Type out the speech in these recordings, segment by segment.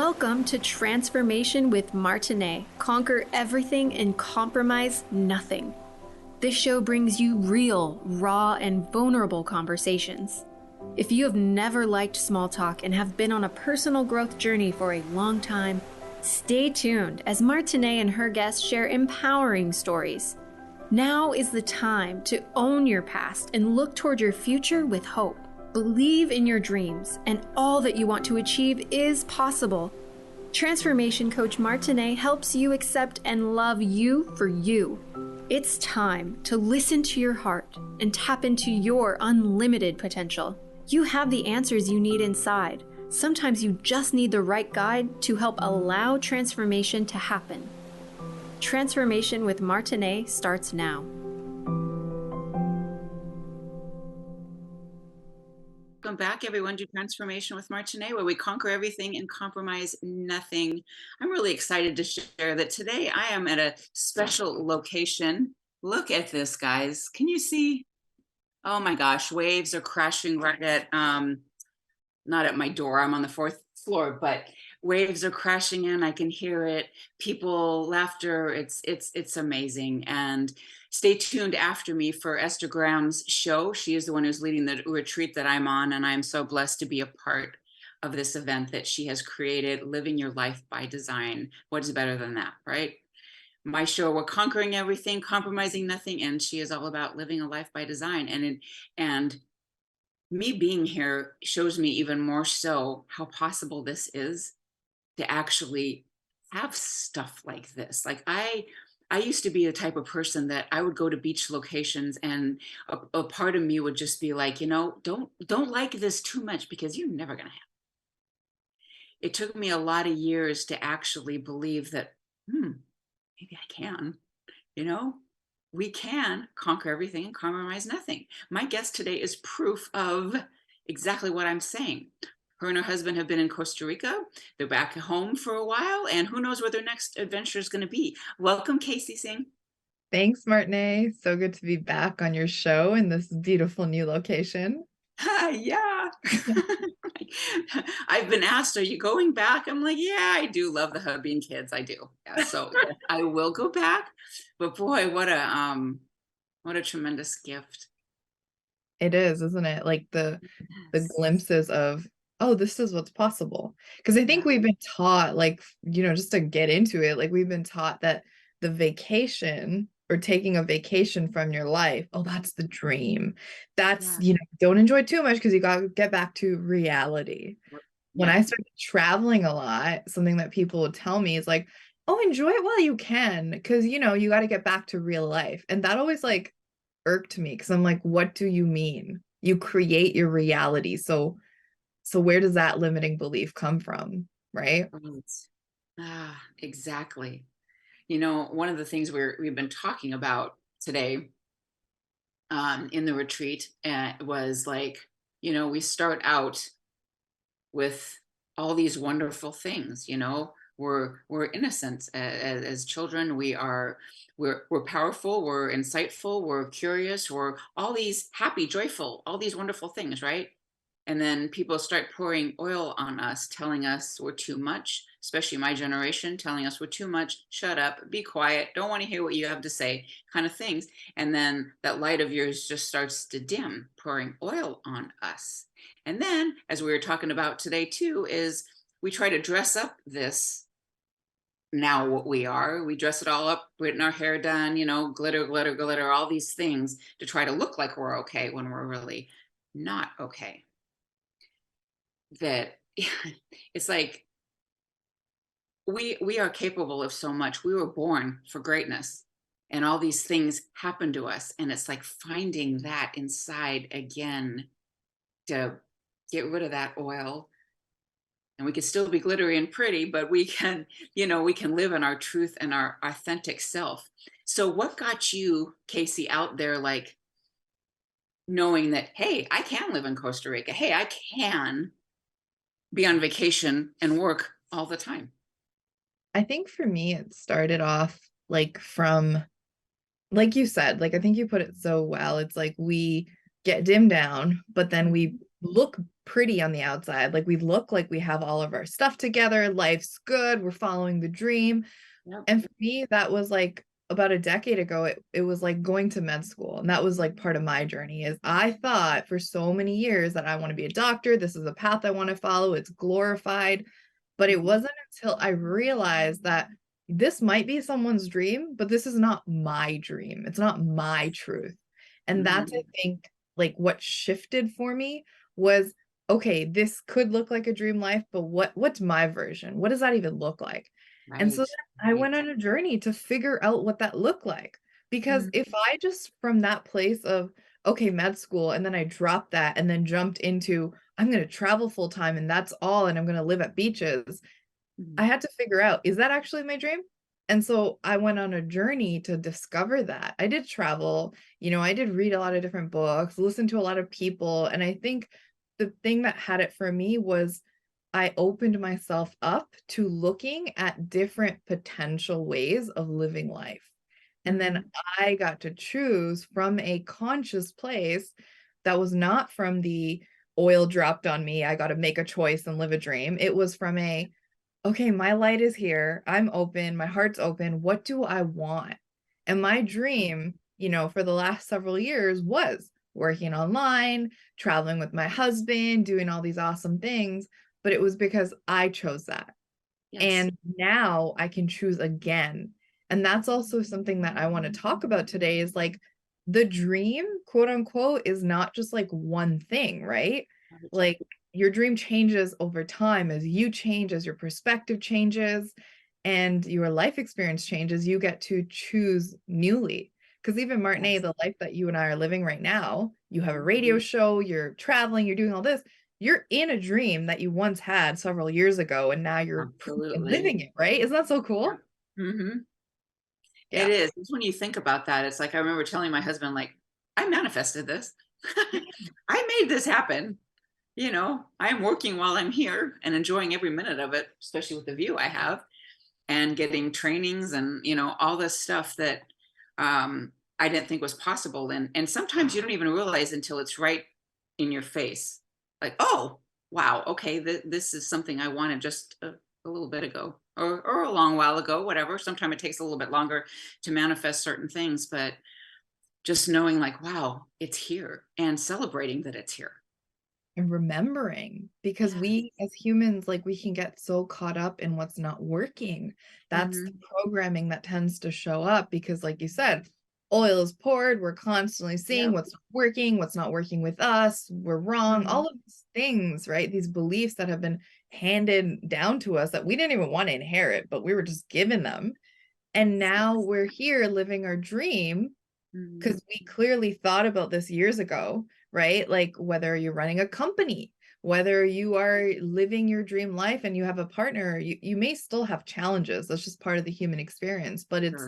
Welcome to Transformation with Martine. Conquer everything and compromise nothing. This show brings you real, raw, and vulnerable conversations. If you have never liked small talk and have been on a personal growth journey for a long time, stay tuned as Martine and her guests share empowering stories. Now is the time to own your past and look toward your future with hope. Believe in your dreams, and all that you want to achieve is possible. Transformation Coach Martine helps you accept and love you for you. It's time to listen to your heart and tap into your unlimited potential. You have the answers you need inside. Sometimes you just need the right guide to help allow transformation to happen. Transformation with Martine starts now. Welcome back, everyone, to Transformation with Martine, where we conquer everything and compromise nothing. I'm really excited to share that today I am at a special location. Look at this, guys. Can you see? Oh my gosh, waves are crashing right at, not at my door. I'm on the 4th floor, but waves are crashing in. I can hear it. People, laughter. It's amazing. And stay tuned after me for Esther Graham's show. She is the one who's leading the retreat that I'm on, and I'm so blessed to be a part of this event that she has created, Living Your Life by Design. What is better than that, right? My show, we're conquering everything, compromising nothing, and she is all about living a life by design. And me being here shows me even more so how possible this is to actually have stuff like this. Like I used to be the type of person that I would go to beach locations, and a part of me would just be like, don't like this too much, because you're never gonna have it. It took me a lot of years to actually believe that maybe I can, we can conquer everything and compromise nothing. My guest today is proof of exactly what I'm saying. Her and her husband have been in Costa Rica. They're back home for a while, and who knows where their next adventure is going to be. Welcome, Kacy Singh. Thanks, Martine. So good to be back on your show in this beautiful new location. Yeah. I've been asked, are you going back? I'm like, yeah, I do love the hubby and kids. I do. Yeah, so I will go back. But boy, what a tremendous gift. It is, isn't it? Like the Yes. glimpses of, oh, this is what's possible. Because I think Yeah. we've been taught, like, just to get into it, like we've been taught that the vacation or taking a vacation from your life, oh, that's the dream. That's, Yeah. don't enjoy too much because you got to get back to reality. When Yeah. I started traveling a lot, something that people would tell me is like, oh, enjoy it while you can, because you got to get back to real life. And that always like irked me, because I'm like, what do you mean? You create your reality. So where does that limiting belief come from? Right. Right. Exactly. One of the things we've been talking about today in the retreat was like, we start out with all these wonderful things. We're innocent as children. We're powerful, we're insightful, we're curious, we're all these happy, joyful, all these wonderful things, right? And then people start pouring oil on us, telling us we're too much, especially my generation, telling us we're too much, shut up, be quiet, don't want to hear what you have to say, kind of things. And then that light of yours just starts to dim, pouring oil on us. And then, as we were talking about today too, is we try to dress up this now what we are. We dress it all up, getting our hair done, glitter, glitter, glitter, all these things to try to look like we're okay when we're really not okay. That it's like we are capable of so much. We were born for greatness, and all these things happen to us, and it's like finding that inside again to get rid of that oil. And we can still be glittery and pretty, but we can live in our truth and our authentic self. So what got you, Kacy, out there, like knowing that, hey, I can live in Costa Rica, hey, I can be on vacation and work all the time? I think for me, it started off like from, like you said, like I think you put it so well. It's like we get dimmed down, but then we look pretty on the outside. Like we look like we have all of our stuff together. Life's good. We're following the dream. Yep. And for me, that was like about a decade ago, it was like going to med school. And that was like part of my journey is I thought for so many years that I want to be a doctor. This is a path I want to follow. It's glorified. But it wasn't until I realized that this might be someone's dream, but this is not my dream. It's not my truth. And that's, I think, like what shifted for me was, okay, this could look like a dream life, but what's my version? What does that even look like? And so then I went on a journey to figure out what that looked like. Because if I just from that place of, okay, med school, and then I dropped that and then jumped into, I'm going to travel full time and that's all, and I'm going to live at beaches, I had to figure out, is that actually my dream? And so I went on a journey to discover that. I did travel, I did read a lot of different books, listen to a lot of people. And I think the thing that had it for me was I opened myself up to looking at different potential ways of living life. And then I got to choose from a conscious place that was not from the oil dropped on me, I got to make a choice and live a dream. It was from a, okay, my light is here. I'm open. My heart's open. What do I want? And my dream, for the last several years was working online, traveling with my husband, doing all these awesome things. But it was because I chose that. Yes. And now I can choose again. And that's also something that I want to talk about today is like the dream, quote unquote, is not just like one thing, right? Like your dream changes over time as you change, as your perspective changes and your life experience changes, you get to choose newly. Because even Martine, the life that you and I are living right now, you have a radio show, you're traveling, you're doing all this, you're in a dream that you once had several years ago, and now you're living it, right? Isn't that so cool? It is. It's when you think about that, it's like I remember telling my husband, like, I manifested this. I made this happen. I'm working while I'm here and enjoying every minute of it, especially with the view I have and getting trainings and, all this stuff that I didn't think was possible. And sometimes you don't even realize until it's right in your face. Like, oh, wow, okay, this is something I wanted just a little bit ago or a long while ago, whatever. Sometimes it takes a little bit longer to manifest certain things, but just knowing like, wow, it's here and celebrating that it's here. And remembering, because we as humans, like we can get so caught up in what's not working. That's the programming that tends to show up because like you said, oil is poured, we're constantly seeing what's not working with us, we're wrong, all of these things, right? These beliefs that have been handed down to us that we didn't even want to inherit, but we were just given them. And now we're here living our dream because we clearly thought about this years ago, right? Like whether you're running a company, whether you are living your dream life and you have a partner, you may still have challenges. That's just part of the human experience, but it's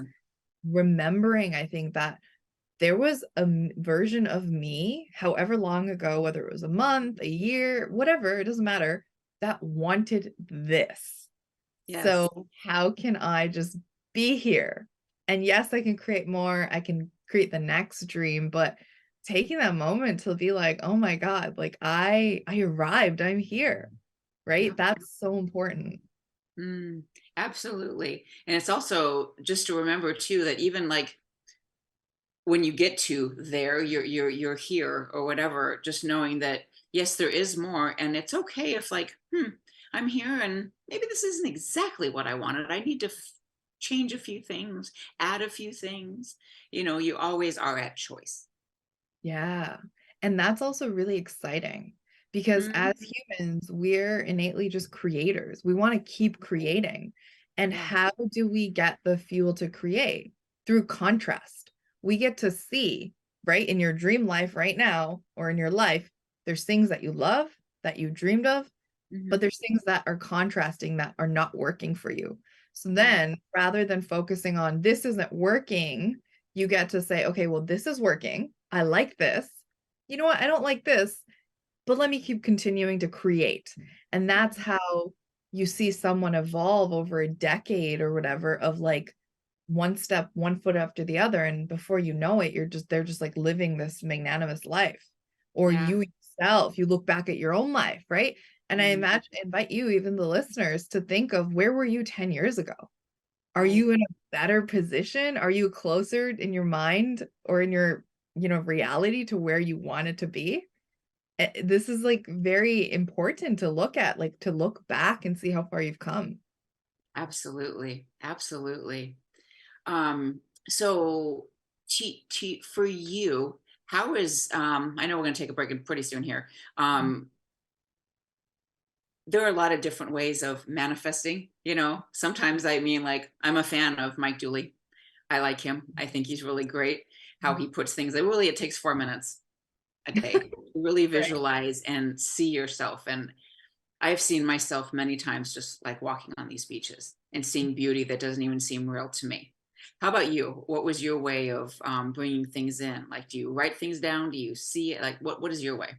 remembering, I think, that there was a version of me, however long ago, whether it was a month, a year, whatever, it doesn't matter, that wanted this. So how can I just be here? And yes, I can create more. I can create the next dream, but taking that moment to be like, oh my God, like I arrived, I'm here, right? That's so important. Absolutely. And it's also just to remember too, that even like when you get to there, you're here or whatever, just knowing that, yes, there is more. And it's okay if like, I'm here and maybe this isn't exactly what I wanted. I need to change a few things, add a few things. You always are at choice. Yeah. And that's also really exciting because as humans, we're innately just creators. We want to keep creating. And how do we get the fuel to create? Through contrast. We get to see, right, in your dream life right now or in your life, there's things that you love, that you dreamed of, but there's things that are contrasting that are not working for you. So then rather than focusing on this isn't working, you get to say, okay, well, this is working. I like this. You know what? I don't like this, but let me keep continuing to create. And that's how you see someone evolve over a decade or whatever of like one step, one foot after the other. And before you know it, they're just like living this magnanimous life. Or you yourself, you look back at your own life, right? And I Mhm. invite you, even the listeners, to think of, where were you 10 years ago? Are Right. you in a better position? Are you closer in your mind or in your, reality to where you wanted to be? This is like very important to look at, like to look back and see how far you've come. Absolutely. Absolutely. Um, so for you, how is I know we're going to take a break pretty soon here. There are a lot of different ways of manifesting, sometimes I mean, like, I'm a fan of Mike Dooley. I like him. I think he's really great. How he puts things, it takes 4 minutes a day to really Right. visualize and see yourself. And I've seen myself many times just like walking on these beaches and seeing beauty that doesn't even seem real to me. How about you? What was your way of bringing things in? Like, do you write things down? Do you see it? Like, what is your way?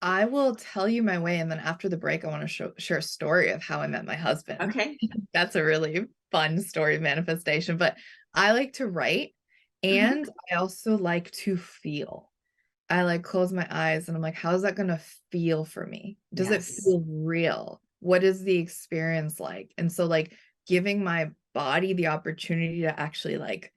I will tell you my way, and then after the break, I want to share a story of how I met my husband. Okay. That's a really fun story of manifestation. But I like to write, Hmm. and I also like to feel. I like close my eyes and I'm like, how's that gonna feel for me? Does it Yes. feel real? What is the experience like? And so, like, giving my body the opportunity to actually like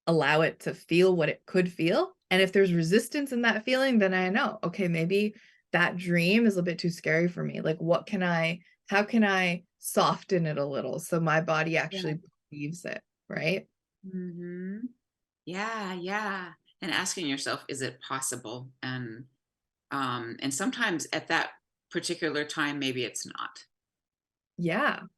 allow it to feel what it could feel. And if there's resistance in that feeling, then I know, okay, maybe that dream is a bit too scary for me. Like, how can I soften it a little so my body Yeah. actually believes it, right? Hmm. Yeah, yeah. And asking yourself, is it possible? And sometimes at that particular time, maybe it's not, Yeah. you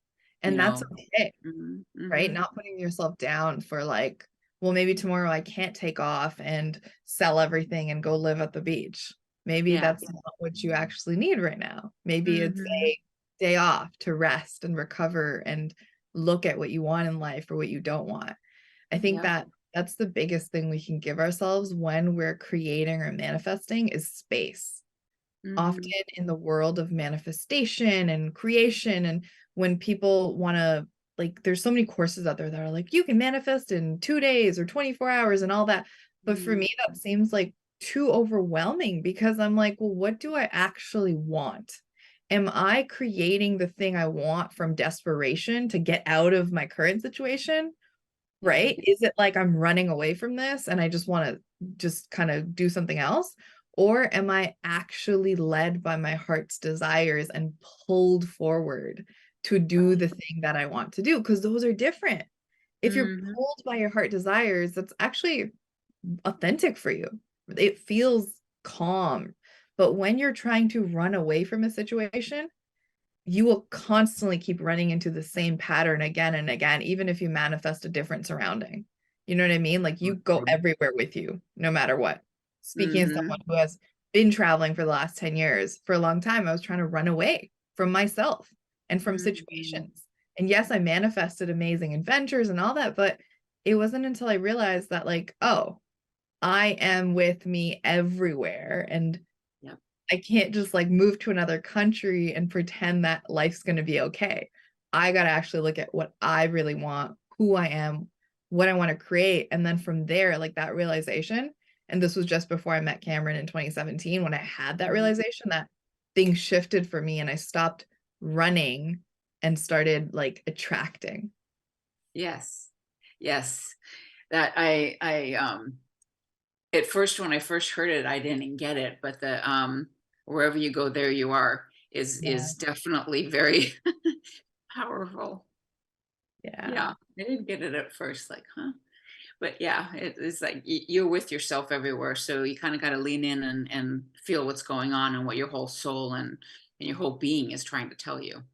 And that's know. okay. Hmm. Right? Hmm. Not putting yourself down for like, well, maybe tomorrow I can't take off and sell everything and go live at the beach. Maybe Yeah. that's not what you actually need right now. Maybe it's Hmm. a day off to rest and recover and look at what you want in life or what you don't want. I think Yep. that that's the biggest thing we can give ourselves when we're creating or manifesting is space. Often Hmm. in the world of manifestation and creation, and when people want to, like, there's so many courses out there that are like, you can manifest in 2 days or 24 hours and all that, but for Hmm. me that seems like too overwhelming, because I'm like, well, what do I actually want? Am I creating the thing I want from desperation to get out of my current situation? Yeah. Right? Is it like I'm running away from this and I just want to just kind of do something else? Or am I actually led by my heart's desires and pulled forward to do Right. the thing that I want to do? Because those are different. If you're Hmm. pulled by your heart desires, that's actually authentic for you. It feels calm. But when you're trying to run away from a situation, you will constantly keep running into the same pattern again and again, even if you manifest a different surrounding. You know what I mean? Like, you go everywhere with you, no matter what. Speaking as Hmm. someone who has been traveling for the last 10 years, for a long time, I was trying to run away from myself and from Hmm. situations. And yes, I manifested amazing adventures and all that, but it wasn't until I realized that, like, oh, I am with me everywhere. And Yep. I can't just like move to another country and pretend that life's going to be okay. I got to actually look at what I really want, who I am, what I want to create. And then from there, like that realization, and this was just before I met Cameron in 2017, when I had that Mhm. realization that things shifted for me and I stopped running and started like attracting. Yes. Yes. That I at first, when I first heard it, I didn't get it, but the wherever you go, there you are Yeah. is definitely very powerful. Yeah. Yeah. I didn't get it at first, like, huh? But yeah, it's like you're with yourself everywhere. So you kind of got to lean in and feel what's going on and what your whole soul and your whole being is trying to tell you.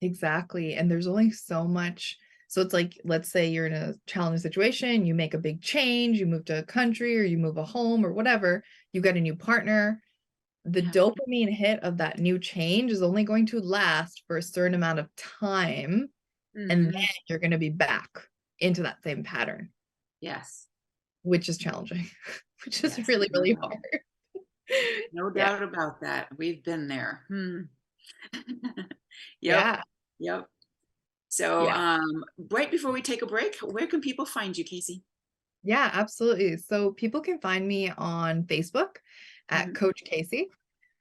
Exactly. And there's only so much. So it's like, let's say you're in a challenging situation, you make a big change, you move to a country or you move a home or whatever, you get a new partner. The Yeah. dopamine hit of that new change is only going to last for a certain amount of time. And then Hmm. you're going to be back into that same pattern, Yes. which is challenging, which is Yes. really, No really doubt. hard. No Yeah. doubt about that. We've been there. Hmm. Yep. Yeah. Yep. So, Yeah. right before we take a break, where can people find you, Kacy? Yeah, absolutely. So people can find me on Facebook at Coach Kacy.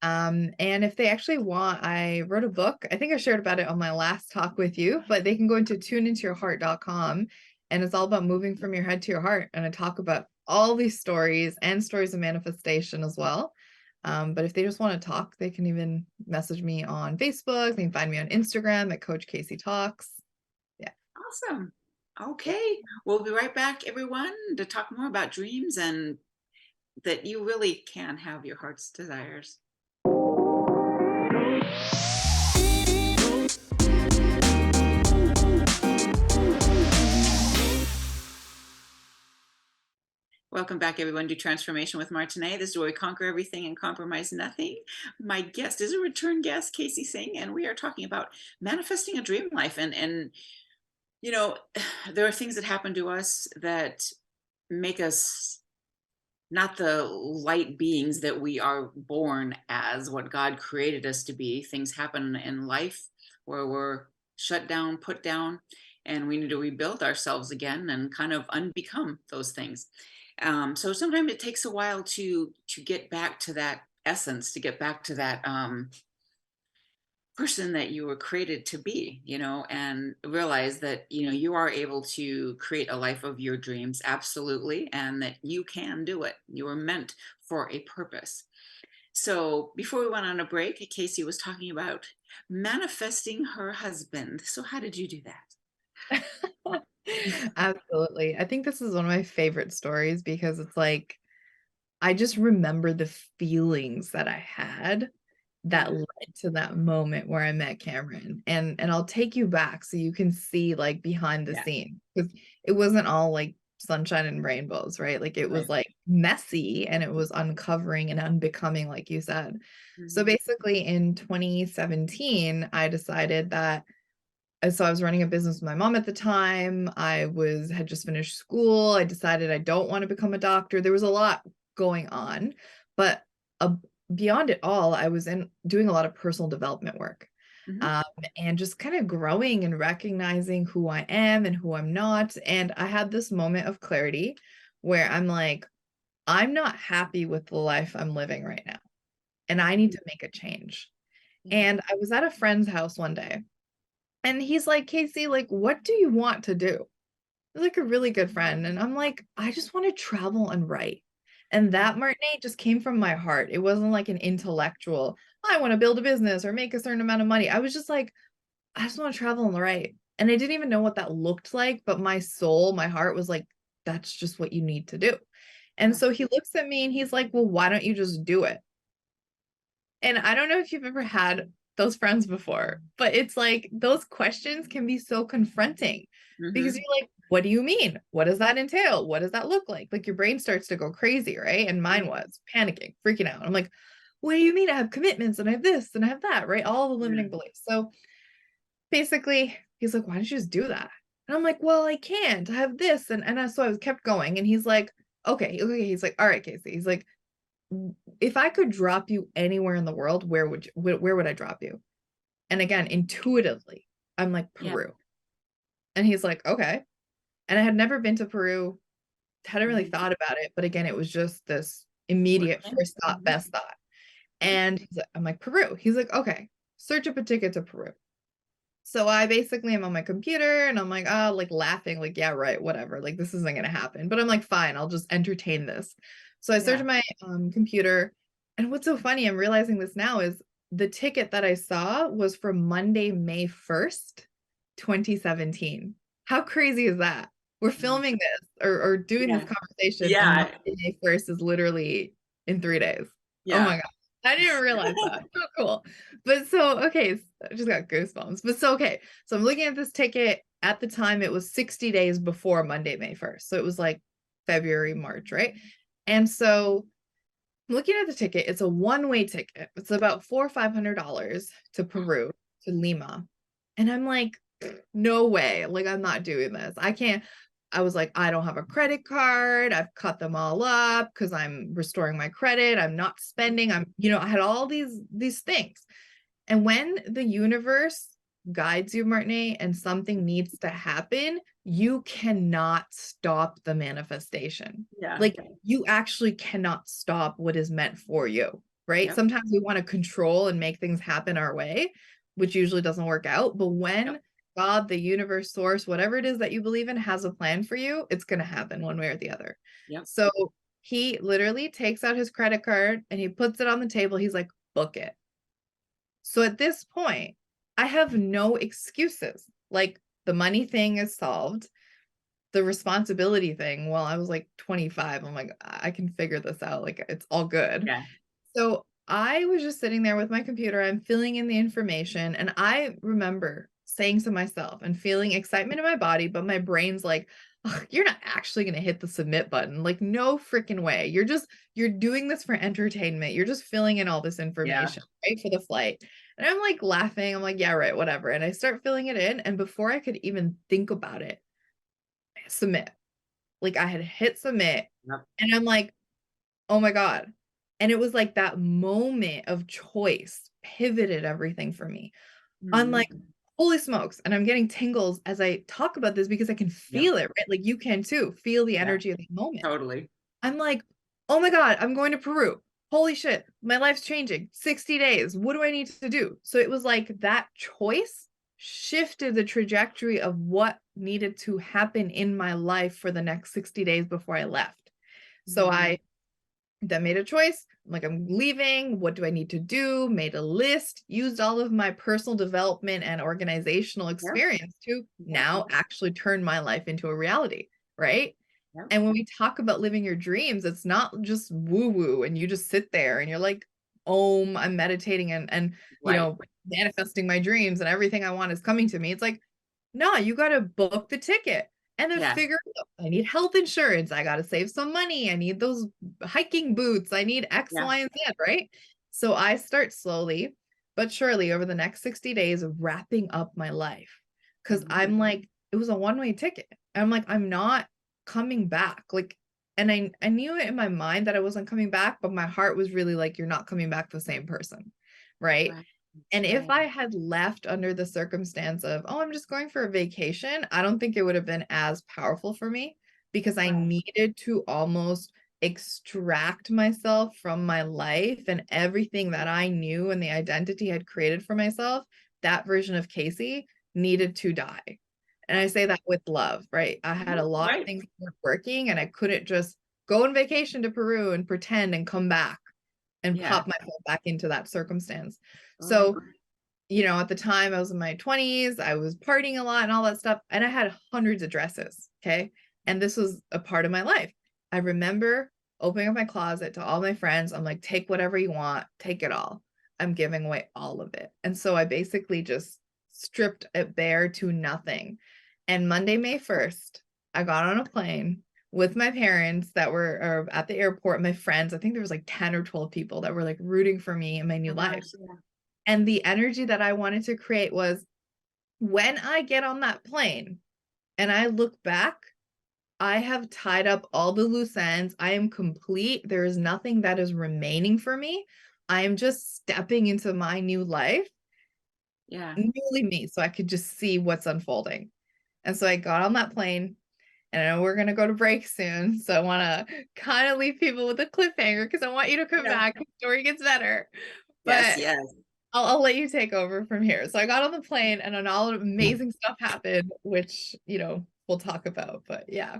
And if they actually want, I wrote a book. I think I shared about it on my last talk with you, but they can go into tuneintoyourheart.com, and it's all about moving from your head to your heart. And I talk about all these stories and stories of manifestation as well. But if they just want to talk, they can even message me on Facebook. They can find me on Instagram at Coach Kacy Talks. Yeah. Awesome. Okay. We'll be right back, everyone, to talk more about dreams and that you really can have your heart's desires. Welcome back, everyone, to Transformation with Martine. This is where we conquer everything and compromise nothing. My guest is a return guest, Kacy Singh, and we are talking about manifesting a dream life. And you know, there are things that happen to us that make us not the light beings that we are born as, what God created us to be. Things happen in life where we're shut down, put down, and we need to rebuild ourselves again and kind of unbecome those things. So sometimes it takes a while to get back to that essence, to get back to that person that you were created to be, and realize that, you are able to create a life of your dreams, absolutely, and that you can do it. You were meant for a purpose. So before we went on a break, Kacy was talking about manifesting her husband. So how did you do that? Absolutely. I think this is one of my favorite stories because it's like, I just remember the feelings that I had that led to that moment where I met Cameron. And I'll take you back so you can see like behind the scene, because it wasn't all like sunshine and rainbows, right? Like it was like messy, and it was uncovering and unbecoming, like you said. So basically in 2017, I decided that, so I was running a business with my mom at the time. Had just finished school. I decided I don't want to become a doctor. There was a lot going on, but beyond it all, I was doing a lot of personal development work, and just kind of growing and recognizing who I am and who I'm not. And I had this moment of clarity where I'm like, I'm not happy with the life I'm living right now, and I need to make a change. And I was at a friend's house one day, and he's like, Kacy, like, what do you want to do? He's like a really good friend. And I'm like, I just want to travel and write. And that, Martine, just came from my heart. It wasn't like an intellectual, I want to build a business or make a certain amount of money. I was just like, I just want to travel and write. And I didn't even know what that looked like, but my soul, my heart was like, that's just what you need to do. And so he looks at me and he's like, well, why don't you just do it? And I don't know if you've ever had those friends before, but it's like those questions can be so confronting because you're like, what do you mean? What does that entail? What does that look like? Like your brain starts to go crazy, right? And mine was panicking, freaking out. I'm like, what do you mean? I have commitments and I have this and I have that, right? All the limiting beliefs. So basically, he's like, why don't you just do that? And I'm like, well, I can't. I have this. So I was kept going. And he's like, okay. He's like, all right, Kacy. He's like, if I could drop you anywhere in the world, where would I drop you? And again, intuitively, I'm like, Peru. And he's like, okay. And I had never been to Peru, hadn't really thought about it. But again, it was just this immediate first thought, best thought. And I'm like, Peru. He's like, okay, search up a ticket to Peru. So I basically am on my computer and I'm like, oh, like laughing, like, yeah, right, whatever. Like, this isn't going to happen. But I'm like, fine, I'll just entertain this. So I searched my computer. And what's so funny, I'm realizing this now, is the ticket that I saw was for Monday, May 1st, 2017. How crazy is that? We're filming this or doing this conversation. And Monday, May 1st is literally in 3 days. Oh my God. I didn't realize that. So cool. But so, okay, I just got goosebumps. But so, okay. So I'm looking at this ticket. At the time, it was 60 days before Monday, May 1st. So it was like February, March, right? And so looking at the ticket, it's a one-way ticket. It's about $400 or $500 to Peru, to Lima. And I'm like, no way. Like, I'm not doing this. I can't. I was like, I don't have a credit card. I've cut them all up because I'm restoring my credit. I'm not spending. I had all these things. And when the universe guides you, Martine, and something needs to happen, you cannot stop the manifestation. Yeah. Like you actually cannot stop what is meant for you, right? Yep. Sometimes we want to control and make things happen our way, which usually doesn't work out. But when Yep. God, the universe, source, whatever it is that you believe in has a plan for you, it's going to happen one way or the other. Yep. So he literally takes out his credit card and he puts it on the table. He's like, book it. So at this point, I have no excuses. Like the money thing is solved. The responsibility thing, well, I was like 25. I'm like, I can figure this out. Like it's all good. Yeah. So I was just sitting there with my computer. I'm filling in the information. And I remember saying to myself and feeling excitement in my body, but my brain's like, you're not actually going to hit the submit button. Like, no freaking way. You're doing this for entertainment. You're just filling in all this information, right? For the flight. And I'm like laughing. I'm like, yeah, right, whatever. And I start filling it in. And before I could even think about it, submit. Like I had hit submit. Yep. And I'm like, oh my God. And it was like that moment of choice pivoted everything for me. I'm like, holy smokes. And I'm getting tingles as I talk about this because I can feel it, right? Like you can too, feel the energy of the moment. Totally. I'm like, oh my God, I'm going to Peru. Holy shit, my life's changing. 60 days. What do I need to do? So it was like that choice shifted the trajectory of what needed to happen in my life for the next 60 days before I left. So I then made a choice. I'm like, I'm leaving. What do I need to do? Made a list, used all of my personal development and organizational experience to now actually turn my life into a reality, right? Yep. And when we talk about living your dreams, it's not just woo-woo and you just sit there and you're like, I'm meditating and you know, manifesting my dreams and everything I want is coming to me. It's like, no, you got to book the ticket. And then figure out, I need health insurance. I got to save some money. I need those hiking boots. I need X, Y, and Z, right? So I start slowly, but surely over the next 60 days of wrapping up my life. Because I'm like, it was a one-way ticket. I'm like, I'm not coming back. Like, and I knew it in my mind that I wasn't coming back, but my heart was really like, you're not coming back the same person, right? And if I had left under the circumstance of, I'm just going for a vacation, I don't think it would have been as powerful for me because I needed to almost extract myself from my life and everything that I knew and the identity I had created for myself. That version of Kacy needed to die. And I say that with love, right? I had a lot of things that weren't working and I couldn't just go on vacation to Peru and pretend and come back and pop myself back into that circumstance. So, you know, at the time I was in my 20s, I was partying a lot and all that stuff. And I had hundreds of dresses. Okay. And this was a part of my life. I remember opening up my closet to all my friends. I'm like, take whatever you want, take it all. I'm giving away all of it. And so I basically just stripped it bare to nothing. And Monday, May 1st, I got on a plane with my parents that were at the airport, my friends. I think there was like 10 or 12 people that were like rooting for me in my new life. And the energy that I wanted to create was when I get on that plane and I look back, I have tied up all the loose ends. I am complete. There is nothing that is remaining for me. I am just stepping into my new life. Newly me. So I could just see what's unfolding. And so I got on that plane. And I know we're going to go to break soon. So I want to kind of leave people with a cliffhanger because I want you to come back. The story gets better. But I'll let you take over from here. So I got on the plane and then all amazing stuff happened, which, you know, we'll talk about. But yeah.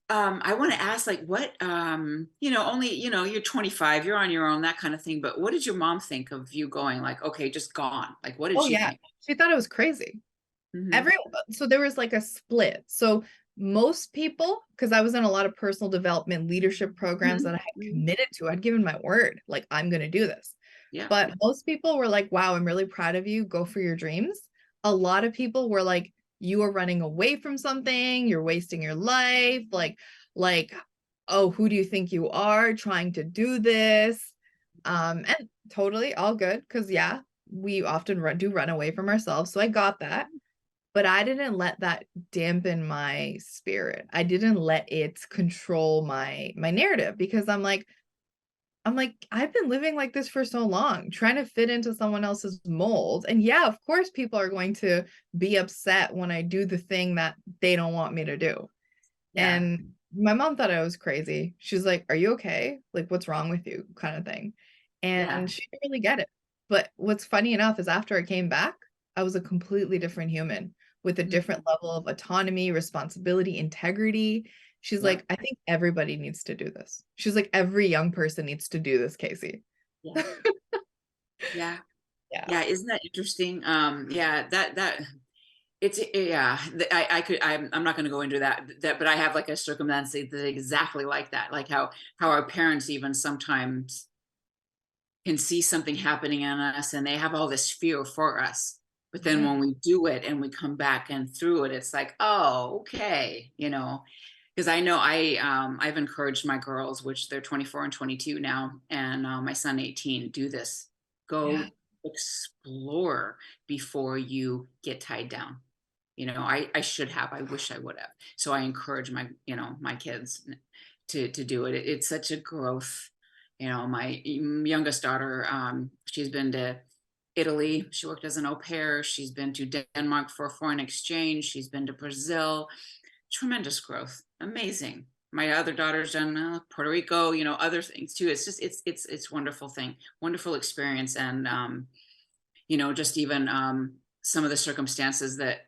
I want to ask, like, what, you know, only, you know, you're 25, you're on your own, that kind of thing. But what did your mom think of you going like, okay, just gone? Like, what did she think? She thought it was crazy. So there was like a split. So most people, because I was in a lot of personal development leadership programs that I had committed to, I'd given my word, like, I'm going to do this. But most people were like, wow, I'm really proud of you. Go for your dreams. A lot of people were like, you are running away from something. You're wasting your life. Like, oh, who do you think you are trying to do this? And totally all good. Cause we often run away from ourselves. So I got that. But I didn't let that dampen my spirit. I didn't let it control my narrative because I'm like, I'm like, I've been living like this for so long, trying to fit into someone else's mold. And yeah, of course, people are going to be upset when I do the thing that they don't want me to do. Yeah. And my mom thought I was crazy. She's like, "Are you okay? Like, what's wrong with you?" kind of thing. Yeah. And she didn't really get it. But what's funny enough is after I came back, I was a completely different human with a different level of autonomy, responsibility, integrity. She's Yeah. like, "I think everybody needs to do this." She's like, "Every young person needs to do this, Kacy." Yeah. Yeah. Yeah. Yeah. Isn't that interesting? Yeah, that it's yeah. I'm not going to go into that, but I have like a circumstance that's exactly like that. Like how our parents even sometimes can see something happening in us and they have all this fear for us. But then Yeah. when we do it and we come back and through it, it's like, oh, okay, because I know I've encouraged my girls, which they're 24 and 22 now, and my son 18, do this. Yeah. Go explore before you get tied down. I should have. I wish I would have. So I encourage my kids to do it. It's such a growth. My youngest daughter, she's been to Italy. She worked as an au pair. She's been to Denmark for a foreign exchange. She's been to Brazil. Tremendous growth. Amazing. My other daughter's done Puerto Rico, other things too. It's just, it's wonderful thing, wonderful experience. And, just even some of the circumstances that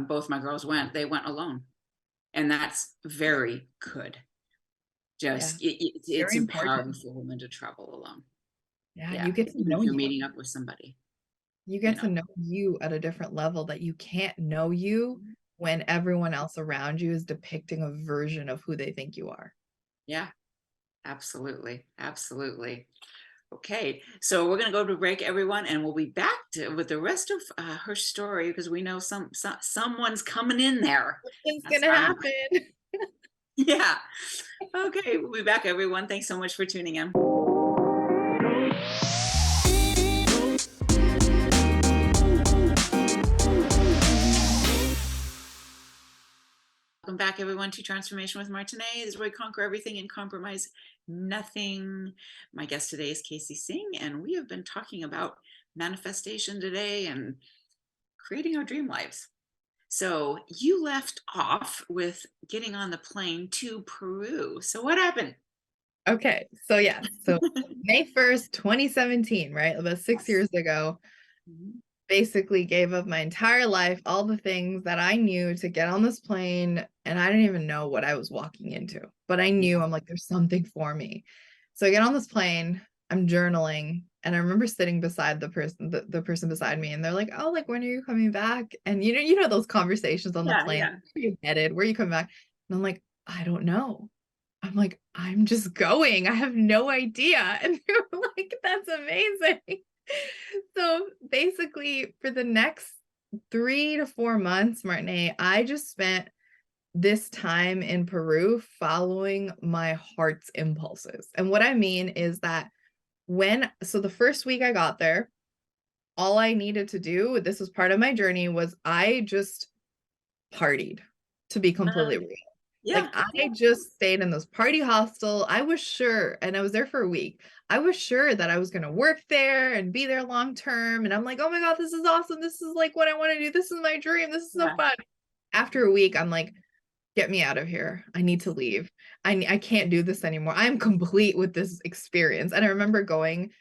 both my girls they went alone. And that's very good. Yeah. Just, it's Very empowering important. for women to travel alone. Yeah. Yeah. You get to Even know if you're you. meeting up with somebody, You you get know. to know you at a different level that you can't know you when everyone else around you is depicting a version of who they think you are. Yeah, absolutely. Absolutely. Okay, so we're going to go to break, everyone, and we'll be back with the rest of her story because we know someone's coming in there. It's That's gonna what I'm. happen. Yeah. Okay, we'll be back, everyone. Thanks so much for tuning in. Welcome back, everyone, to Transformation with Martine. This is where we conquer everything and compromise nothing. My guest today is Kacy Singh, and we have been talking about manifestation today and creating our dream lives. So you left off with getting on the plane to Peru. So what happened? Okay, so yeah, so May 1st, 2017, right? About 6 years ago, Mhm. basically gave up my entire life, all the things that I knew to get on this plane, and I didn't even know what I was walking into. But I knew, Yeah. I'm like, there's something for me. So I get on this plane, I'm journaling, and I remember sitting beside the person beside me, and they're like, "Oh, like when are you coming back?" And you know those conversations on the Yeah, plane. yeah. Where are you headed? Where are you coming back? And I'm like, I don't know. I'm like, I'm just going. I have no idea. And they're like, that's amazing. So basically, for the next 3 to 4 months, Martine, I just spent this time in Peru following my heart's impulses. And what I mean is that so the first week I got there, all I needed to do, this was part of my journey, was I just partied, to be Uh, completely real. yeah, Like, I just stayed in this party hostel. I was sure, and I was there for a week. I was sure that I was going to work there and be there long term. And I'm like, oh my God, this is awesome. This is like what I want to do. This is my dream. This is so yeah. fun. After a week, I'm like, get me out of here. I need to leave. I can't do this anymore. I'm complete with this experience. And I remember going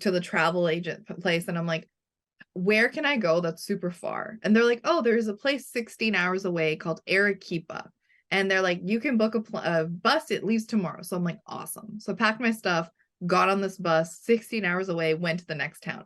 to the travel agent place and I'm like, where can I go that's super far? And they're like, oh, there's a place 16 hours away called Arequipa. And they're like, you can book a bus, it leaves tomorrow. So I'm like, awesome. So I packed my stuff, got on this bus 16 hours away, went to the next town,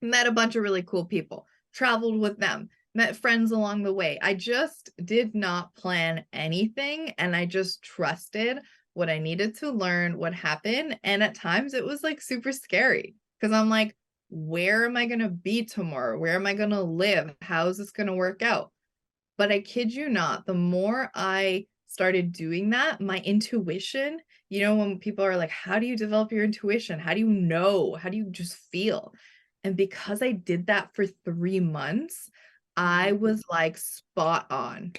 met a bunch of really cool people, traveled with them, met friends along the way. I just did not plan anything. And I just trusted what I needed to learn, what happened. And at times it was like super scary because I'm like, where am I going to be tomorrow? Where am I going to live? How is this going to work out? But I kid you not, the more I started doing that, my intuition, when people are like, how do you develop your intuition? How do you know? How do you just feel? And because I did that for 3 months, I Mhm. was like spot on.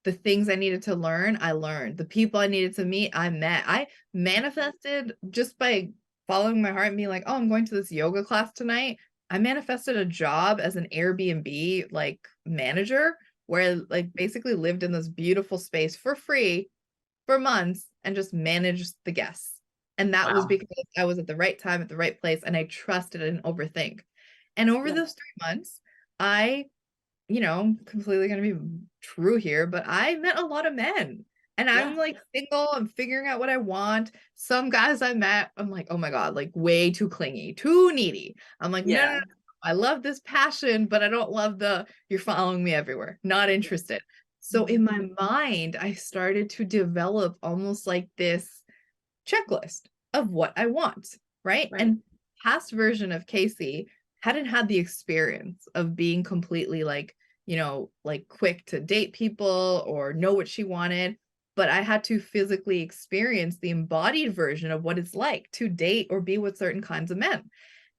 The things I needed to learn, I learned. The people I needed to meet, I met. I manifested just by following my heart and being like, oh, I'm going to this yoga class tonight. I manifested a job as an Airbnb like manager where I like basically lived in this beautiful space for free for months and just managed the guests. And that was Wow. because I was at the right time at the right place and I trusted and overthink. And over Yeah. those 3 months, I, completely going to be true here, but I met a lot of men. And I'm Yeah. like single, I'm figuring out what I want. Some guys I met, I'm like, oh my God, like way too clingy, too needy. I'm like, no, Yeah. no, no, I love this passion, but I don't love you're following me everywhere. Not interested. So in my mind, I started to develop almost like this checklist of what I want, right? Right. And past version of Kacy hadn't had the experience of being completely like, like quick to date people or know what she wanted. But I had to physically experience the embodied version of what it's like to date or be with certain kinds of men.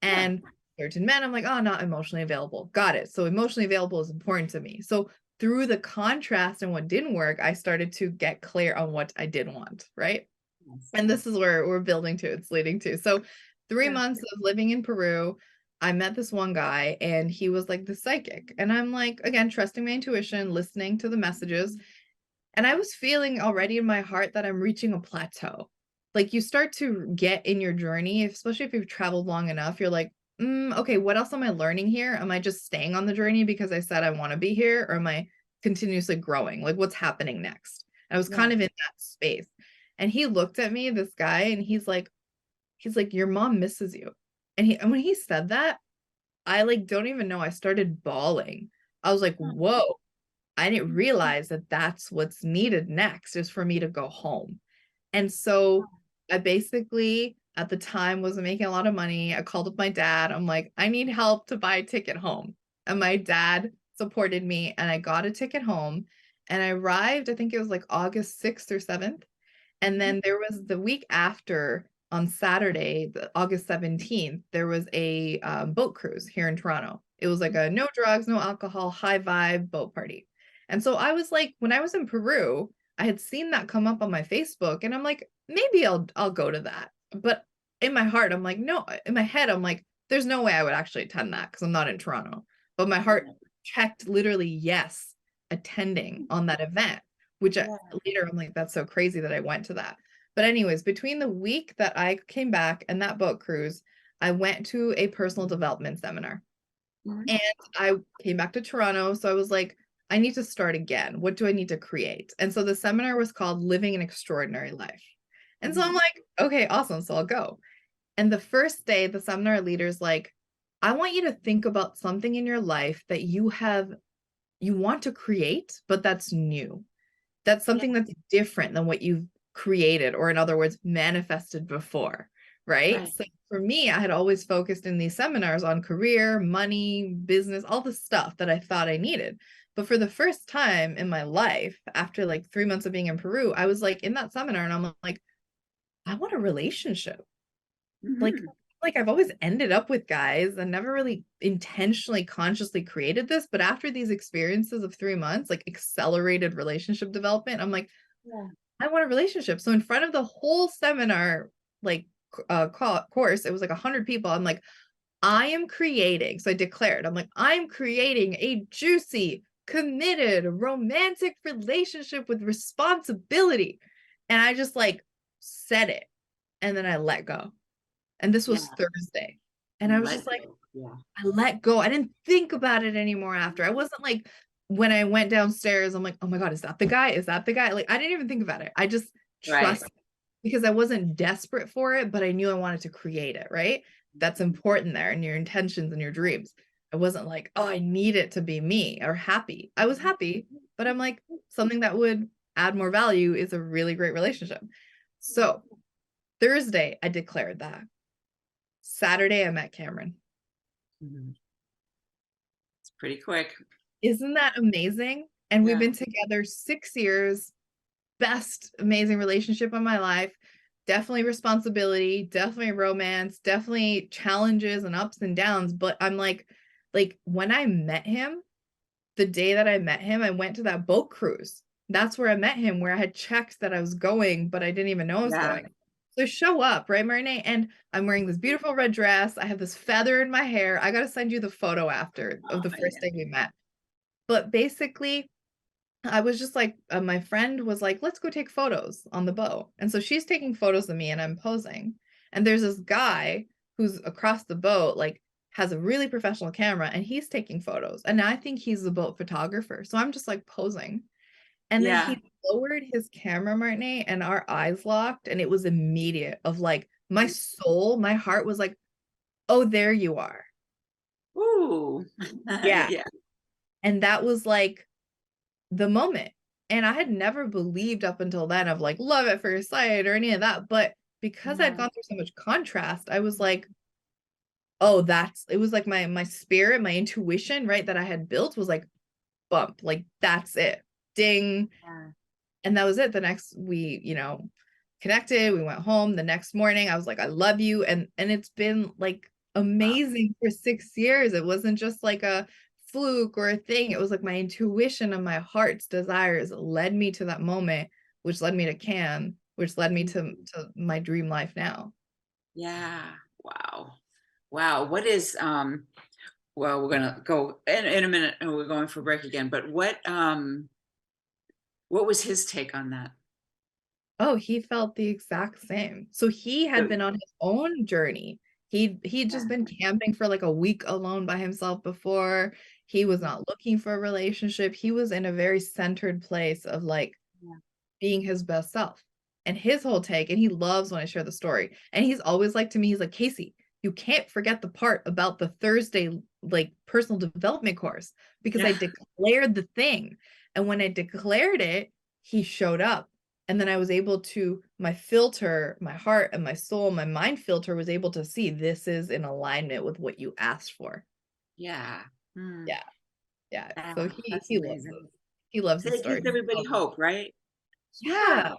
Yeah. And certain men, I'm like, oh, not emotionally available. Got it. So emotionally available is important to me. So through the contrast and what didn't work, I started to get clear on what I did want, right? Yes. And this is where we're building to, it's leading to. So 3 months of living in Peru, I met this one guy and he was like the psychic. And I'm like, again, trusting my intuition, listening to the messages. And I was feeling already in my heart that I'm reaching a plateau. Like you start to get in your journey, especially if you've traveled long enough, you're like, okay, what else am I learning here? Am I just staying on the journey because I said I want to be here? Or am I continuously growing? Like what's happening next? I was kind of in that space. And he looked at me, this guy, and he's like, your mom misses you. And when he said that, I like don't even know. I started bawling. I was like, whoa. I didn't realize that that's what's needed next is for me to go home. And so I basically at the time wasn't making a lot of money. I called up my dad. I'm like, I need help to buy a ticket home. And my dad supported me and I got a ticket home and I arrived, I think it was like August 6th or 7th. And then there was the week after on Saturday, August 17th, there was a boat cruise here in Toronto. It was like a no drugs, no alcohol, high vibe boat party. And so I was like, when I was in Peru, I had seen that come up on my Facebook and I'm like, maybe I'll go to that. But in my heart, I'm like, no, in my head, I'm like, there's no way I would actually attend that because I'm not in Toronto. But my heart checked literally yes, attending on that event, which later I'm like, that's so crazy that I went to that. But anyways, between the week that I came back and that boat cruise, I went to a personal development seminar. And I came back to Toronto. So I was like, I need to start again. What do I need to create? And so the seminar was called Living an Extraordinary Life. And so I'm like, okay, awesome. So I'll go. And the first day, the seminar leader's like, I want you to think about something in your life that you want to create, but that's new. That's something that's different than what you've created, or in other words, manifested before, right? So for me, I had always focused in these seminars on career, money, business, all the stuff that I thought I needed. But for the first time in my life, after like 3 months of being in Peru, I was like in that seminar and I'm like, I want a relationship. Like I've always ended up with guys and never really intentionally consciously created this, but after these experiences of 3 months, like accelerated relationship development, I'm like, I want a relationship. So in front of the whole seminar, like course, it was like 100 people. I'm like, I am creating. So I declared, I'm like, I'm creating a juicy, committed, romantic relationship with responsibility. And I just like said it. And then I let go. And this was Thursday. And I was just like, I let go. I didn't think about it anymore after. I wasn't like, when I went downstairs, I'm like, oh my God, is that the guy? Is that the guy? Like, I didn't even think about it. I just trusted because I wasn't desperate for it, but I knew I wanted to create it, right? That's important there in your intentions and your dreams. I wasn't like, oh, I need it to be me or happy. I was happy, but I'm like, something that would add more value is a really great relationship. So Thursday, I declared that. Saturday, I met Cameron. It's pretty quick. Isn't that amazing? And we've been together 6 years. Best amazing relationship of my life. Definitely responsibility, definitely romance, definitely challenges and ups and downs. But I'm like when I met him, the day that I met him, I went to that boat cruise that's where I met him, where I had checked that I was going, but I didn't even know I was Yeah. going. So I show up, right, Martine? And I'm wearing this beautiful red dress. I have this feather in my hair. I got to send you the photo after of Oh, the first yeah. day we met. But basically, I was just like, my friend was like, let's go take photos on the boat. And so she's taking photos of me and I'm posing. And there's this guy who's across the boat, like, has a really professional camera and he's taking photos. And I think he's the boat photographer. So I'm just like posing. And then Yeah. he lowered his camera, Martine, and our eyes locked. And it was immediate of like, my soul, my heart was like, oh, there you are. Ooh. Yeah. Yeah. And that was like, the moment. And I had never believed up until then of like love at first sight or any of that. But because I'd Yeah. gone through so much contrast, I was like, oh, it was like my spirit, my intuition, right, that I had built was like bump, like that's it. Ding. Yeah. And that was it. The next we, connected, we went home. The next morning, I was like, I love you. And it's been like Wow. amazing for 6 years. It wasn't just like a fluke or a thing. It was like my intuition and my heart's desires led me to that moment, which led me to Cam, which led me to my dream life now. Yeah. Wow. Wow. What is well, we're gonna go in a minute and we're going for break again, but what was his take on that? Oh, he felt the exact same. So he had Good. been on his own journey. He'd Yeah. just been camping for like a week alone by himself before. He was not looking for a relationship. He was in a very centered place of like Yeah. being his best self. And his whole take, and he loves when I share the story. And he's always like to me, he's like, Kacy, you can't forget the part about the Thursday like personal development course because I Yeah. declared the thing. And when I declared it, he showed up. And then I was able to, my filter, my heart and my soul, my mind filter was able to see this is in alignment with what you asked for. Yeah. Hmm. Yeah. Yeah. So Wow, he that's he loves amazing. it. He loves So the it story. gives everybody hope, right? Yeah.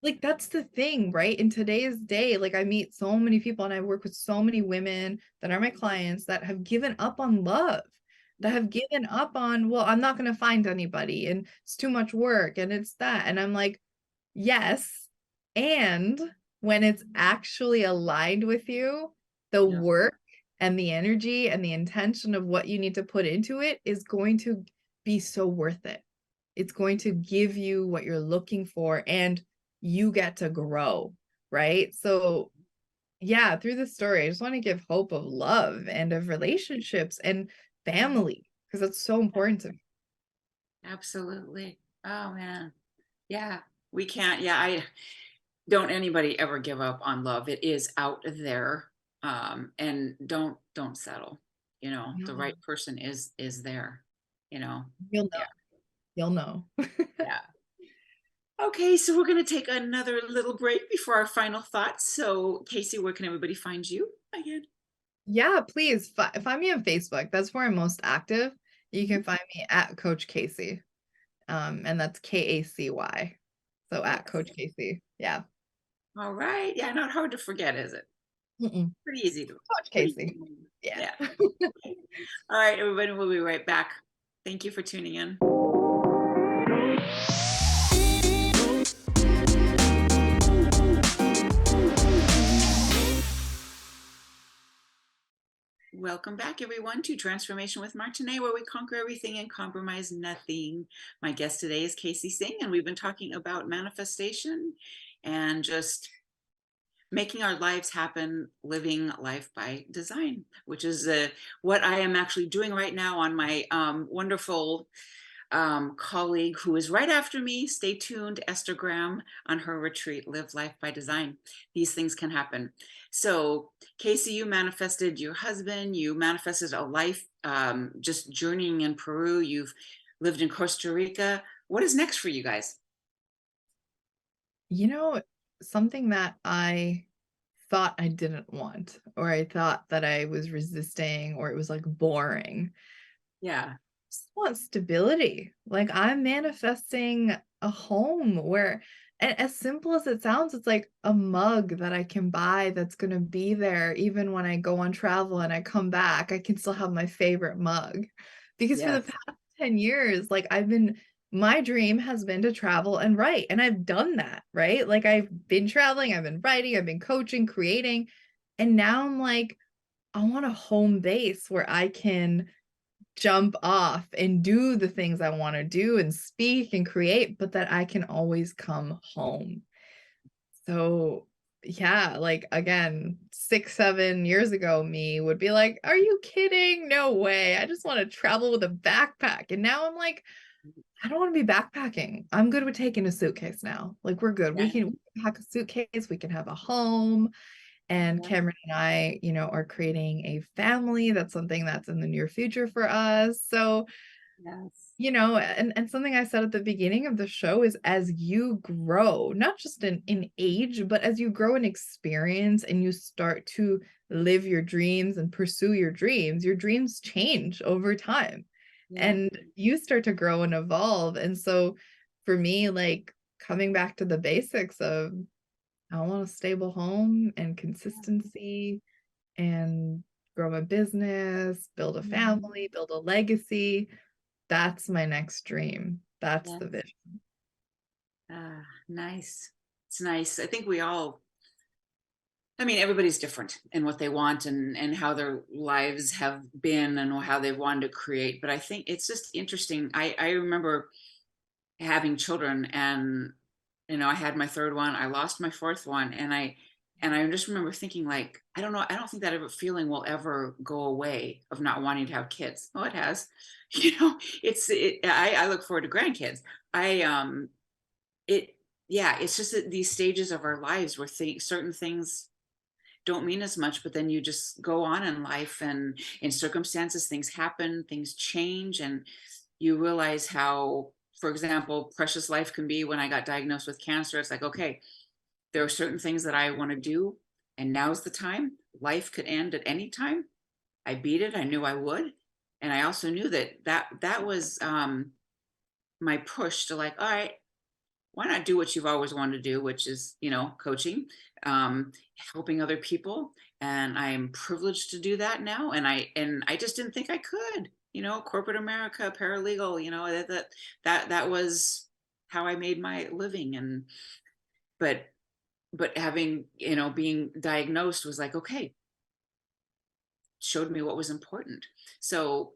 Like that's the thing, right? In today's day, like I meet so many people and I work with so many women that are my clients that have given up on love, that have given up on, well, I'm not going to find anybody and it's too much work and it's that. And I'm like, yes. And when it's actually aligned with you, the Yeah. work and the energy and the intention of what you need to put into it is going to be so worth it. It's going to give you what you're looking for and you get to grow, right? So, yeah, through this story, I just want to give hope of love and of relationships and family because it's so important to me. Absolutely. Oh man. Yeah. We can't, yeah, I don't anybody ever give up on love. It is out there. And don't settle. You know, the No, right person is there, you know. you'll know. Yeah. You'll know. Yeah. Okay, so we're going to take another little break before our final thoughts. So, Kacy, where can everybody find you again? Yeah, please find me on Facebook. That's where I'm most active. You Mhm. can find me at Coach Kacy. And that's Kacy. So at Yes. Coach Kacy. Yeah. All right. Yeah, not hard to forget, is it? Mm-mm. Pretty easy to. Coach Pretty Kacy. easy. Yeah. Yeah. Okay. All right, everybody. We'll be right back. Thank you for tuning in. Welcome back, everyone, to Transformation with Martine, where we conquer everything and compromise nothing. My guest today is Kacy Singh, and we've been talking about manifestation and just making our lives happen, living life by design, which is what I am actually doing right now on my wonderful colleague who is right after me. Stay tuned, Esther Graham, on her retreat, Live Life by Design. These things can happen. So, Kacy, you manifested your husband, you manifested a life just journeying in Peru, you've lived in Costa Rica. What is next for you guys? You know, something that I thought I didn't want, or I thought that I was resisting, or it was like boring. Yeah. Just want stability. Like I'm manifesting a home where, and as simple as it sounds, it's like a mug that I can buy that's going to be there even when I go on travel and I come back, I can still have my favorite mug. Because for the Yes. past 10 years, like I've been my dream has been to travel and write. And I've done that, right? Like I've been traveling, I've been writing, I've been coaching, creating. And now I'm like, I want a home base where I can jump off and do the things I want to do and speak and create, but that I can always come home. So yeah, like again, 6, 7 years ago, me would be like, are you kidding? No way. I just want to travel with a backpack. And now I'm like, I don't want to be backpacking. I'm good with taking a suitcase now. Like we're good. Yeah. We can pack a suitcase, we can have a home. And Yeah. Cameron and I, are creating a family. That's something that's in the near future for us. So, Yes. and something I said at the beginning of the show is as you grow, not just in age, but as you grow in experience and you start to live your dreams and pursue your dreams change over time. Yeah. And you start to grow and evolve. And so for me, like coming back to the basics of I want a stable home and consistency and grow a business, build a family, build a legacy. That's my next dream. That's Yeah. the vision. Ah, nice. It's nice. I think I mean, everybody's different in what they want and how their lives have been and how they've wanted to create. But I think it's just interesting. I remember having children and, I had my third one, I lost my fourth one. And I just remember thinking like, I don't know, I don't think that ever feeling will ever go away of not wanting to have kids. Oh, it has, I look forward to grandkids. I, it, yeah, it's just that these stages of our lives where certain things don't mean as much, but then you just go on in life and in circumstances, things happen, things change, and you realize how, for example, precious life can be. When I got diagnosed with cancer, it's like, okay, there are certain things that I want to do, and now's the time. Life could end at any time. I beat it. I knew I would. And I also knew that was my push to like, all right, why not do what you've always wanted to do, which is, coaching, um, helping other people. And I am privileged to do that now. And I just didn't think I could, corporate America, paralegal, that was how I made my living. But having, being diagnosed was like, okay, showed me what was important. So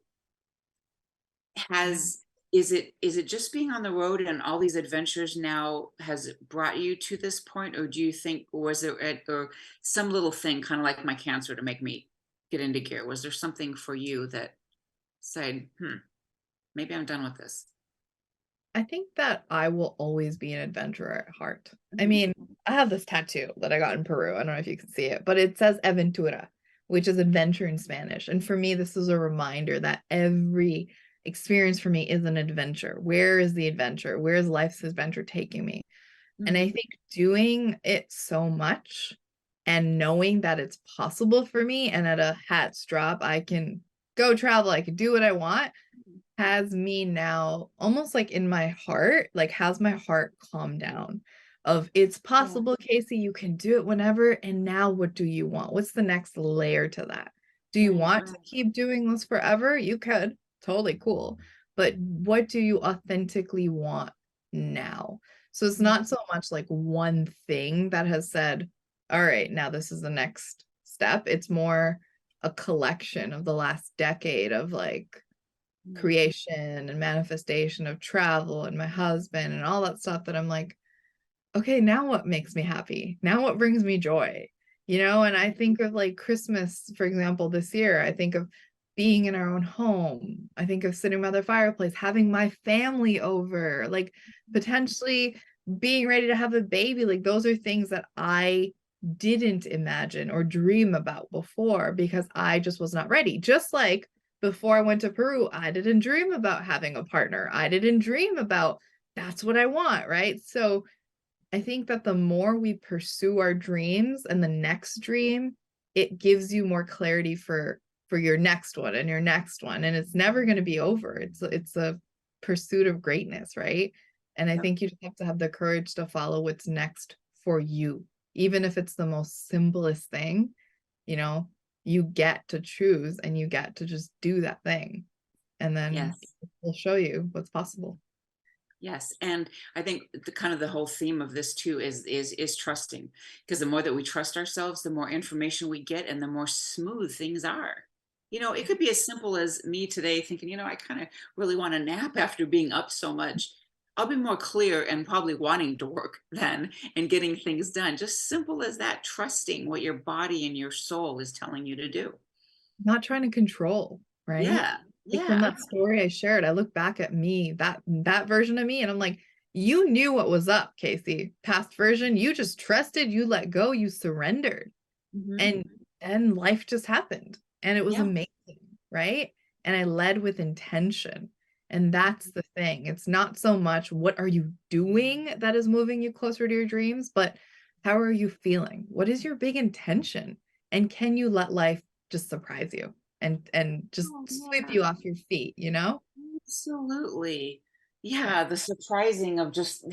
Yeah. has is it just being on the road and all these adventures now has brought you to this point, or do you think, or was there or some little thing kind of like my cancer to make me get into gear? Was there something for you that said, maybe I'm done with this? I think that I will always be an adventurer at heart. I Mhm. mean, I have this tattoo that I got in Peru. I don't know if you can see it, but it says Aventura, which is adventure in Spanish. And for me, this is a reminder that every experience for me is an adventure. Where is the adventure? Where is life's adventure taking me? And I Mhm. think doing it so much and knowing that it's possible for me and at a hat's drop, I can go travel, I can do what I want, has me now almost like in my heart, like has my heart calm down of it's Yeah. possible, Kacy, you can do it whenever. And now what do you want? What's the next layer to that? Do you Right, want to right. keep doing this forever? You could, totally cool. But what do you authentically want now? So it's Mhm. not so much like one thing that has said, all right, now this is the next step. It's more a collection of the last decade of like Mhm. creation and manifestation of travel and my husband and all that stuff that I'm like, okay, now what makes me happy? Now what brings me joy? And I think of like Christmas, for example, this year, I think of being in our own home. I think of sitting by the fireplace, having my family over, like potentially being ready to have a baby. Like those are things that I didn't imagine or dream about before because I just was not ready. Just like before I went to Peru, I didn't dream about having a partner. I didn't dream about that's what I want, right? So I think that the more we pursue our dreams and the next dream, it gives you more clarity for your next one and your next one. And it's never going to be over. It's a pursuit of greatness, right? And I Yep. think you just have to have the courage to follow what's next for you. Even if it's the most simplest thing, you know, you get to choose and you get to just do that thing. And then Yes. we'll show you what's possible. Yes, and I think the kind of the whole theme of this too is trusting, because the more that we trust ourselves, the more information we get, and the more smooth things are. It could be as simple as me today thinking, I kind of really want a nap after being up so much. I'll be more clear and probably wanting to work then and getting things done. Just simple as that, trusting what your body and your soul is telling you to do. Not trying to control, right? Yeah, Like from yeah. that story I shared, I look back at me, that version of me, and I'm like, you knew what was up, Kacy. Past version, you just trusted, you let go, you surrendered. Hmm. And life just happened. And it was Yeah. amazing, right? And I led with intention. And that's the thing. It's not so much what are you doing that is moving you closer to your dreams, but how are you feeling? What is your big intention? And can you let life just surprise you and just Oh, sweep yeah. you off your feet, you know? Absolutely. Yeah. Yeah, the surprising of just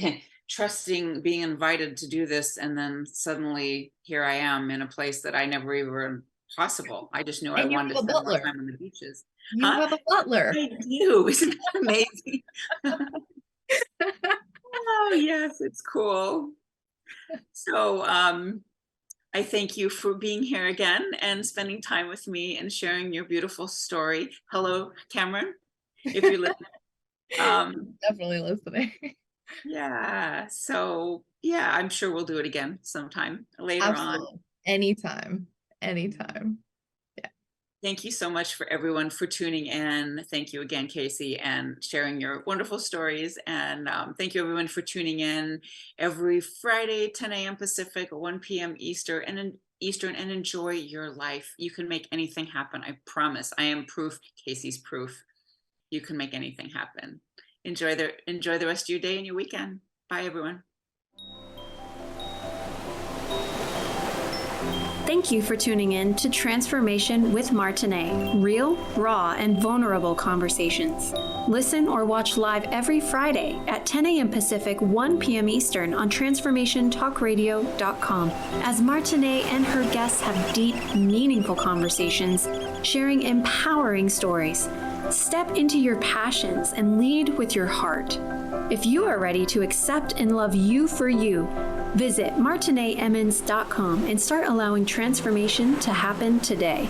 trusting being invited to do this, and then suddenly here I am in a place that I never even possible. I just knew I And you wanted to have a spend more butler. time on the beaches. You Huh? have a butler. I do. Isn't that amazing? Oh, yes, it's cool. So, I thank you for being here again and spending time with me and sharing your beautiful story. Hello, Cameron, if you're listening. Um, Definitely listening. Yeah. So, yeah, I'm sure we'll do it again sometime later on. Absolutely. Anytime. Anytime. Yeah. Thank you so much for everyone for tuning in. Thank you again, Kacy, and sharing your wonderful stories. And thank you, everyone, for tuning in every Friday, 10 a.m. Pacific, 1 p.m. Eastern, and enjoy your life. You can make anything happen. I promise. I am proof. Kacy's proof. You can make anything happen. Enjoy the rest of your day and your weekend. Bye, everyone. Thank you for tuning in to Transformation with Martine, real, raw, and vulnerable conversations. Listen or watch live every Friday at 10 a.m. Pacific, 1 p.m. Eastern on transformationtalkradio.com as Martine and her guests have deep, meaningful conversations, sharing empowering stories. Step into your passions and lead with your heart. If you are ready to accept and love you for you, visit martineemmons.com and start allowing transformation to happen today.